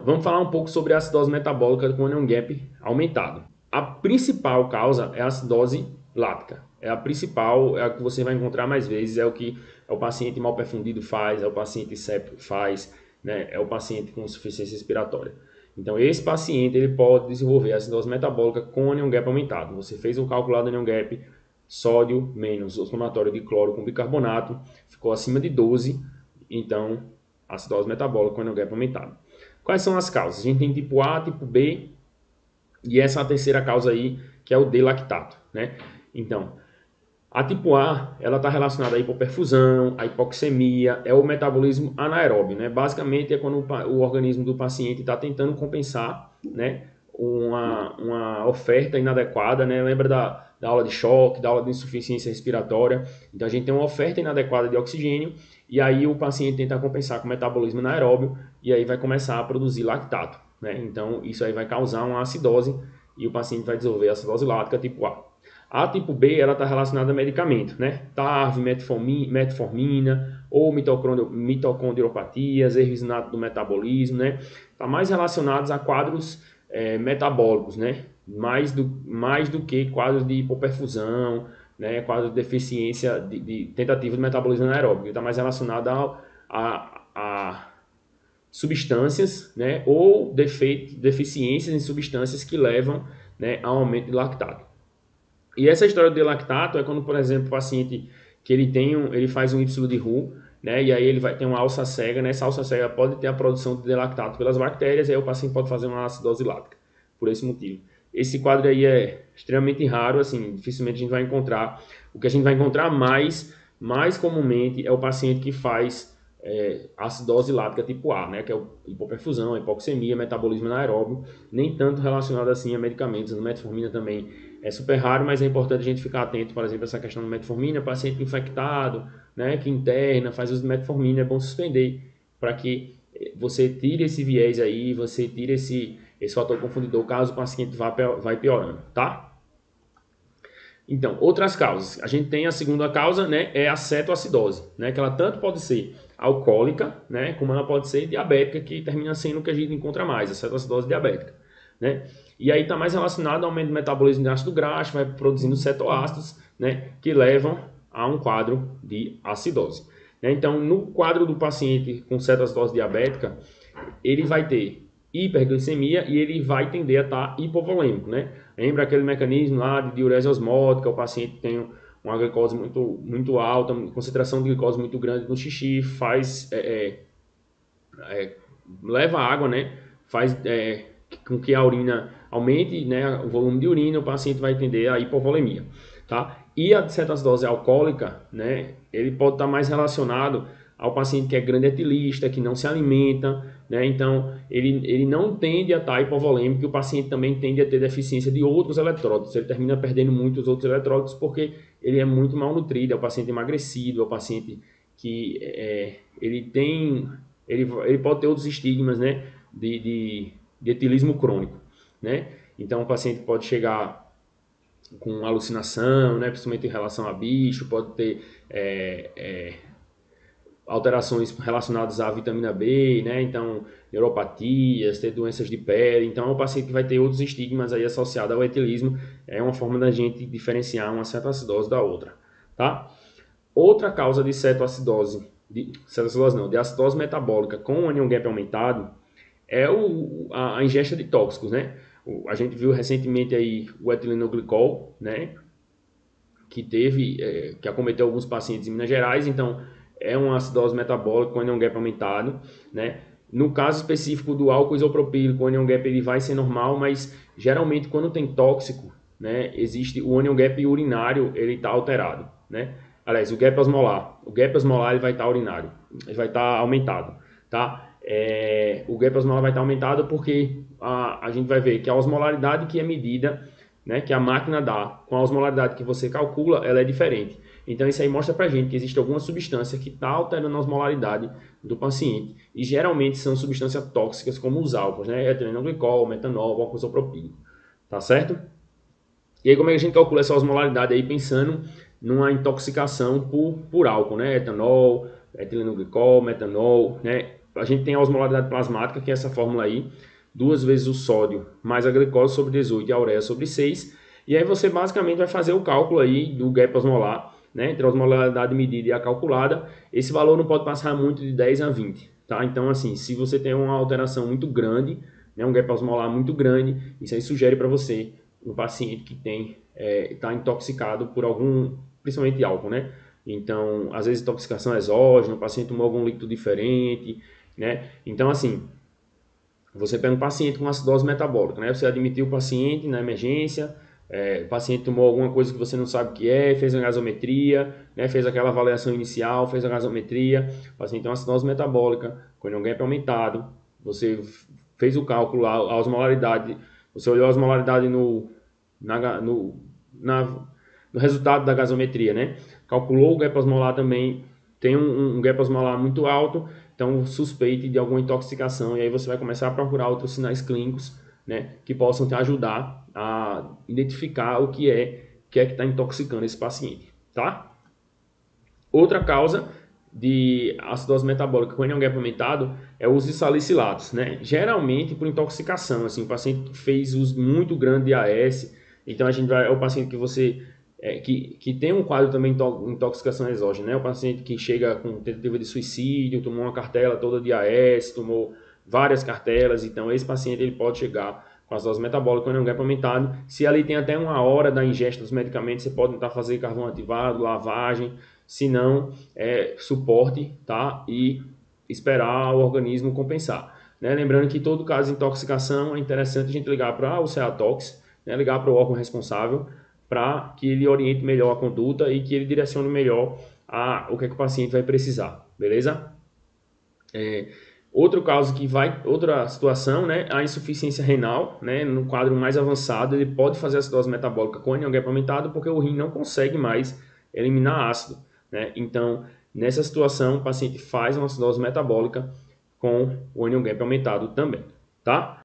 vamos falar um pouco sobre a acidose metabólica com anion gap aumentado. A principal causa é a acidose lática. É a principal, é a que você vai encontrar mais vezes, é o que o paciente mal perfundido faz, é o paciente séptico faz, né? É o paciente com insuficiência respiratória. Então, esse paciente ele pode desenvolver acidose metabólica com anion gap aumentado. Você fez o cálculo do anion gap, sódio menos o somatório de cloro com bicarbonato, ficou acima de 12, então, acidose metabólica com anion gap aumentado. Quais são as causas? A gente tem tipo A, tipo B, e essa é a terceira causa aí, que é o D-lactato, né? Então, a tipo A, ela está relacionada à hipoperfusão, à hipoxemia, é o metabolismo anaeróbio, né? Basicamente é quando o organismo do paciente está tentando compensar, né, uma oferta inadequada, né? Lembra da aula de choque, da aula de insuficiência respiratória? Então a gente tem uma oferta inadequada de oxigênio e aí o paciente tenta compensar com o metabolismo anaeróbio e aí vai começar a produzir lactato, né? Então isso aí vai causar uma acidose e o paciente vai desenvolver acidose lática tipo A. A tipo B, ela está relacionada a medicamento, né? TARV, metformina ou mitocondriopatias, erro inato do metabolismo, né? Está mais relacionados a quadros metabólicos, né? Mais do que quadros de hipoperfusão, né? Quadros de deficiência, de tentativa de metabolismo anaeróbico. Está mais relacionado a substâncias, né? Ou deficiências em substâncias que levam, né, a aumento de lactato. E essa história do lactato é quando, por exemplo, o paciente que ele faz um Y de Roux, né, e aí ele vai ter uma alça cega, né, essa alça cega pode ter a produção de lactato pelas bactérias, e aí o paciente pode fazer uma acidose lática, por esse motivo. Esse quadro aí é extremamente raro, assim, dificilmente a gente vai encontrar. O que a gente vai encontrar mais comumente é o paciente que faz acidose lática tipo A, né, que é a hipoperfusão, a hipoxemia, metabolismo anaeróbio, nem tanto relacionado assim a medicamentos. A metformina também é super raro, mas é importante a gente ficar atento, por exemplo, essa questão da metformina, paciente infectado, né, que interna, faz uso de metformina, é bom suspender para que você tire esse viés aí, você tire esse fator confundidor, caso o paciente vai piorando, tá? Então, outras causas. A gente tem a segunda causa, né, é a cetoacidose, né, que ela tanto pode ser alcoólica, né, como ela pode ser diabética, que termina sendo o que a gente encontra mais, a cetoacidose diabética, né? E aí está mais relacionado ao aumento do metabolismo de ácido graxo, vai produzindo cetoácidos, né, que levam a um quadro de acidose, né? Então, no quadro do paciente com cetoacidose diabética, ele vai ter hiperglicemia e ele vai tender a estar hipovolêmico, né? Lembra aquele mecanismo lá de diurese osmótica, o paciente tem uma glicose muito alta, concentração de glicose muito grande no xixi, leva água, né? Faz com que a urina aumente, né, o volume de urina, o paciente vai tender a hipovolemia, tá? E a cetoacidose alcoólica, né, ele pode estar mais relacionado ao paciente que é grande etilista, que não se alimenta, né? Então ele não tende a estar hipovolêmico, e o paciente também tende a ter deficiência de outros eletrólitos, ele termina perdendo muitos outros eletrólitos porque ele é muito mal nutrido, é o paciente emagrecido, é o paciente que ele pode ter outros estigmas, né, de etilismo crônico, né? Então o paciente pode chegar com alucinação, né, principalmente em relação a bicho, pode ter alterações relacionadas à vitamina B, né? Então, neuropatias, ter doenças de pele. Então, é um paciente que vai ter outros estigmas aí associados ao etilismo. É uma forma da gente diferenciar uma cetoacidose da outra, tá? Outra causa de cetoacidose, de acidose metabólica com anion gap aumentado é a ingesta de tóxicos, né? A gente viu recentemente aí o etilenoglicol, né? Que acometeu alguns pacientes em Minas Gerais. Então, é uma acidose metabólica com anion gap aumentado, né? No caso específico do álcool isopropílico, o anion gap ele vai ser normal, mas geralmente quando tem tóxico, né, existe o anion gap urinário, ele está alterado, né? Aliás, o gap osmolar ele vai estar urinário, ele vai estar aumentado, tá? O gap osmolar vai estar aumentado porque a gente vai ver que a osmolaridade que é medida, né, que a máquina dá com a osmolaridade que você calcula, ela é diferente. Então isso aí mostra pra gente que existe alguma substância que está alterando a osmolaridade do paciente. E geralmente são substâncias tóxicas como os álcools, né? Etilenoglicol, metanol, álcool isopropílico. Tá certo? E aí como é que a gente calcula essa osmolaridade aí pensando numa intoxicação por álcool, né? Etanol, etilenoglicol, metanol, né? a gente tem a osmolaridade plasmática, que é essa fórmula aí, 2 vezes o sódio mais a glicose sobre 18 e a ureia sobre 6. E aí você basicamente vai fazer o cálculo aí do gap osmolar, né, entre a osmolaridade medida e a calculada. Esse valor não pode passar muito de 10 a 20, tá? Então, assim, se você tem uma alteração muito grande, né, um gap osmolar muito grande, isso aí sugere para você um paciente que tem está intoxicado por algum, principalmente álcool, né? Então, às vezes intoxicação exógena, o paciente tomou algum líquido diferente, né? Então, assim, você pega um paciente com acidose metabólica, né? Você admitiu o paciente na emergência, o paciente tomou alguma coisa que você não sabe o que é, fez a gasometria, né? Fez aquela avaliação inicial, fez a gasometria, o paciente tem uma acidose metabólica, com o gap aumentado, você fez o cálculo lá, a osmolaridade, você olhou a osmolaridade na, no, na, no resultado da gasometria, né? Calculou o gap osmolar também, tem um gap osmolar muito alto, então suspeite de alguma intoxicação, e aí você vai começar a procurar outros sinais clínicos, né, que possam te ajudar a identificar o que que está intoxicando esse paciente, tá? Outra causa de acidose metabólica com NO-gap aumentado é o uso de salicilatos, né? Geralmente por intoxicação, assim, o paciente fez uso muito grande de AS, então é o paciente que você que tem um quadro também de intoxicação exógena, né? O paciente que chega com tentativa de suicídio, tomou uma cartela toda de AS, tomou várias cartelas, então esse paciente ele pode chegar com acidose metabólica com NO-gap aumentado. Se ali tem até 1 hora da ingesta dos medicamentos, você pode tentar fazer carvão ativado, lavagem, se não, suporte, tá? E esperar o organismo compensar, né? Lembrando que todo caso de intoxicação é interessante a gente ligar para o CEATOX, né? Ligar para o órgão responsável para que ele oriente melhor a conduta e que ele direcione melhor o que é que o paciente vai precisar, beleza? Outra situação, né, a insuficiência renal, né, no quadro mais avançado, ele pode fazer acidose metabólica com NO-gap aumentado porque o rim não consegue mais eliminar ácido, né? Então, nessa situação, o paciente faz uma acidose metabólica com o NO-gap aumentado também, tá?